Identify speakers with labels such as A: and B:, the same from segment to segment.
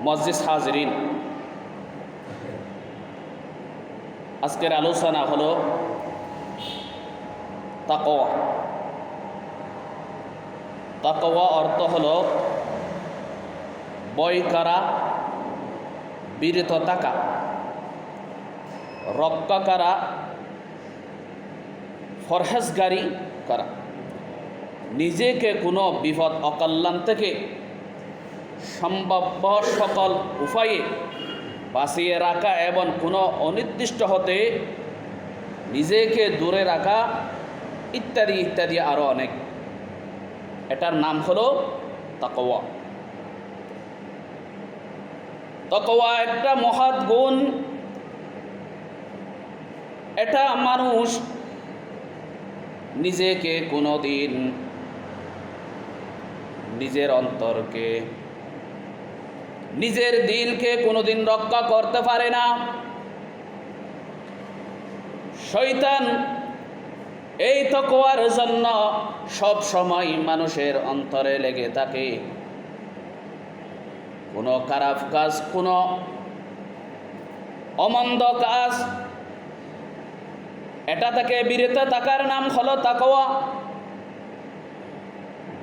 A: মুআজ্জিজ হাজিরিন, আজকের আলোচনা হলো তাকওয়া। তাকওয়া অর্থ হলো ভয় করা, বিরত থাকা, রক্ষা করা, ফরহেজগারি করা, নিজেকে কোনো বিপদ অকল্যাণ থেকে সম্ভাব্য সকল উপায়ে বাঁচিয়ে রাখা এবং কোনো অনির্দিষ্ট হতে নিজেকে দূরে রাখা ইত্যাদি ইত্যাদি আরও অনেক। এটার নাম হলো তাকওয়া। তাকওয়া একটা মহৎ গুণ। এটা মানুষ নিজেকে কোনোদিন নিজের অন্তরকে, নিজের দিলকে কোনোদিন রক্ষা করতে পারে না। শয়তান এই তাকওয়ার জন্য সব সময় মানুষের অন্তরে লেগে থাকে। কোনো খারাপ কাজ, কোনো অমন্দ কাজ, এটা থেকে বিরত থাকার নাম হলো তাকওয়া।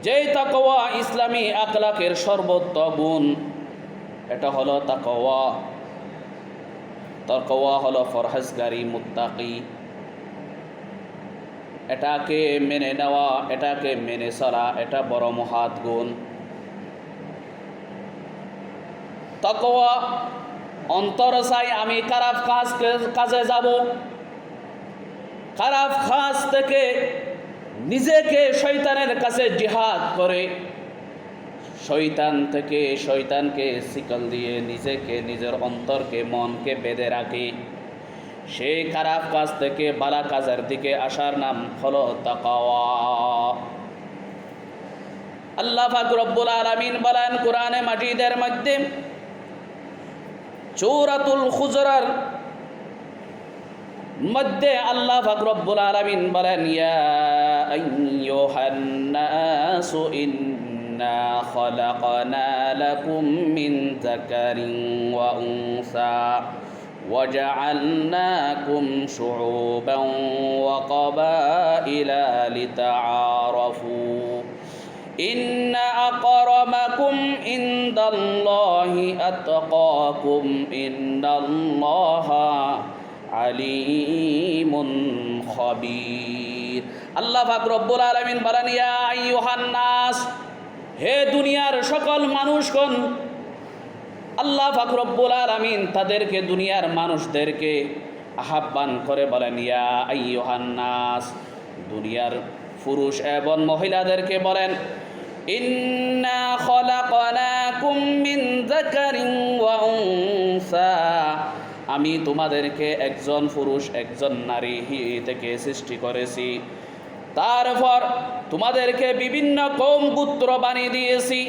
A: যেই তাকওয়া ইসলামী আখলাকের সর্বোচ্চ গুণ, এটা হলো তাকওয়া। তাকওয়া হলো ফরহেজগারি, মুত্তাকি। এটাকে মেনে নেওয়া, এটাকে মেনে চলা, এটা বড় মহৎ গুণ। তাকওয়া অন্তর চাই আমি খারাপ কাজে যাব, খারাপ কাজ থেকে নিজেকে শয়তানের কাছে জিহাদ করে, শয়তানকে শিকল দিয়ে নিজেকে, নিজের অন্তরকে, মনকে বেঁধে রাখে। সেই খারাপ কাজ থেকে ভালো কাজের দিকে আসার নাম হলো তাকওয়া। আল্লাহ পাক রব্বুল আলামিন বলেন কোরআনে মাজিদের মধ্যে, সূরাতুল হুজুরার মধ্যে আল্লাহ পাক রব্বুল আলামিন বলেন, ইয়া আইয়ুহান নাসু ইন্না খালাকনা লাকুম মিন যাকারিন ওয়া উনসা وجعلناكم شعوبا وقبائل لتعارفوا إن أكرمكم عند الله أتقاكم إن الله عليم خبير। আল্লাহ পাক রব্বুল আলামিন বলেন, ইয়া আইয়ুহান নাস, হে দুনিয়ার সকল মানুষগণ। আল্লাহ পাক রব্বুল আলামিন তাদেরকে, দুনিয়ার মানুষদেরকে আহ্বান করে বলেন, ইয়া আইয়ুহান নাস, দুনিয়ার পুরুষ এবং মহিলাদেরকে বলেন, ইন্না খলাকনাকুম মিন যাকারিন ওয়া উনসা, আমি তোমাদেরকে একজন পুরুষ একজন নারী থেকে সৃষ্টি করেছি। তারপর তোমাদেরকে বিভিন্ন কওম গোত্র বানিয়ে দিয়েছি,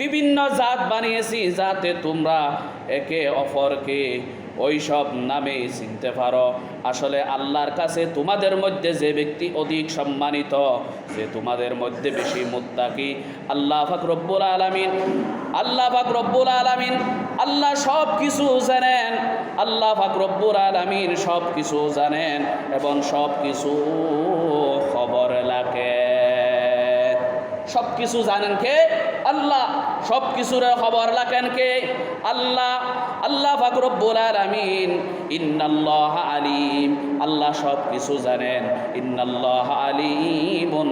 A: বিভিন্ন জাত বানিয়েছি, যাতে তোমরা একে অপরকে ওই সব নামে চিনতে পারো। আসলে আল্লাহর কাছে তোমাদের মধ্যে যে ব্যক্তি অধিক সম্মানিত, যে তোমাদের মধ্যে বেশি মুত্তাকি, আল্লাহ পাক রব্বুল আলামিন। আল্লাহ পাক রব্বুল আলামিন, আল্লাহ সব কিছু জানেন। আল্লাহ পাক রব্বুল আলামিন সব কিছু জানেন এবং সব কিছু খবর রাখেন। সব কিছু জানেন কে? আল্লাহ। সব কিছুর খবর রাখেন কে? আল্লাহ। আল্লাহ পাক রব্বুল আলামিন, ইন্নাল্লাহ আলিম, আল্লাহ সব কিছু জানেন। ইন্নাল্লাহ আলিমুন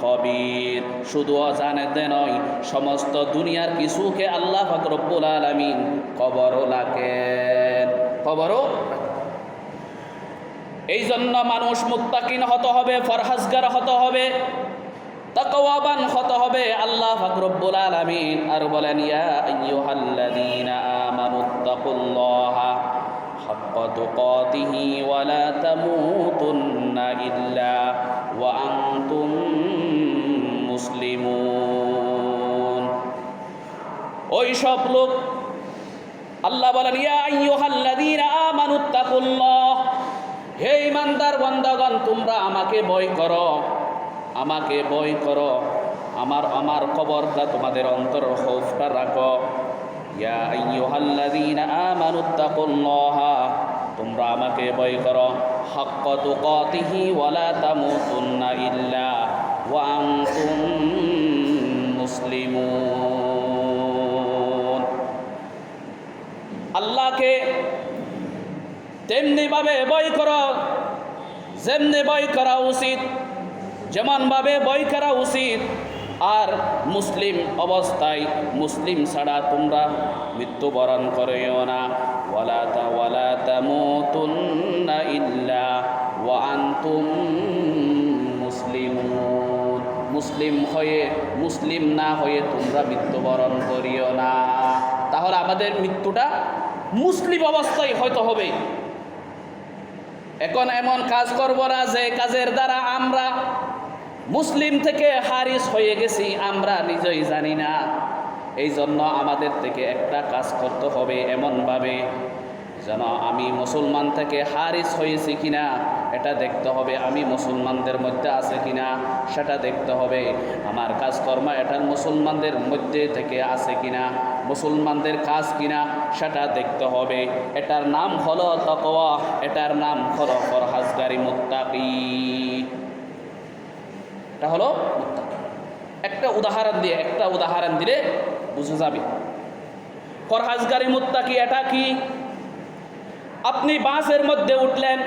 A: খবীর, শুধু জানেন নয়, সমস্ত দুনিয়ার কিছুকে আল্লাহ পাক রব্বুল আলামিন খবরও রাখেন, খবরও। এই জন্য মানুষ মুত্তাকিন হতে হবে, ফরহেজগার হতে হবে, তাকওয়াবান হতে হবে। আল্লাহ পাক রব্বুল আলামিন আর বলেন, ইয়া আইয়ুহাল্লাযীনা আমানুত্তাকুল্লাহা হাক্কা তুকাতিহি ওয়া লা তামুতুন্না ইল্লা ওয়া আনতুম মুসলিমুন। ওই সব লোক, আল্লাহ বলেন, ইয়া আইয়ুহাল্লাযীনা আমানুত্তাকুল্লাহ, হে ঈমানদার বান্দাগণ, তোমরা আমাকে ভয় করো, আমাকে ভয় করো, আমার খবরটা তোমাদের অন্তর খৌফটা রাখো। ইয়া আইয়ুহাল্লাযীনা আমানুত্তাকুল্লাহা, তোমরা আমাকে ভয় করো, হাক্ক তুকাতিহি ওয়ালা তামুতুন্না ইল্লা ওয়া আনতুম মুসলিমুন। আল্লাহকে তেমনিভাবে ভয় করো যেমনি ভয় করা উচিত, যেমনভাবে ভয় করা উচিত। আর মুসলিম অবস্থায়, মুসলিম ছাড়া তোমরা মৃত্যুবরণ করিও না। ওয়ালা তামুতুন্না ইল্লা ওয়া আনতুম মুসলিমুন। মুসলিম হয়ে, মুসলিম না হয়ে তোমরা মৃত্যুবরণ করিও না। তাহলে আমাদের মৃত্যুটা মুসলিম অবস্থায় হয়তো হবে। এখন এমন কাজ করব না যে কাজের দ্বারা আমরা মুসলিম থেকে হারিস হয়ে গেছি, আমরা নিজেই জানি না। এই জন্য আমাদের থেকে একটা কাজ করতে হবে এমনভাবে যেন আমি মুসলমান থেকে হারিস হয়েছি কিনা এটা দেখতে হবে, আমি মুসলমানদের মধ্যে আছে কিনা সেটা দেখতে হবে, আমার কাজকর্ম এটা মুসলমানদের মধ্যে থেকে আছে কিনা, মুসলমানদের কাজ কিনা সেটা দেখতে হবে। এটার নাম হলো তাকওয়া, এটার নাম হলো পরহেজগারি মুত্তাকি। এটা হলো মুত্তাকি। একটা উদাহরণ দিলে বুঝে যাবে পরহেজগারি মুত্তাকি এটা কি। আপনি বাসের মধ্যে উঠলেন,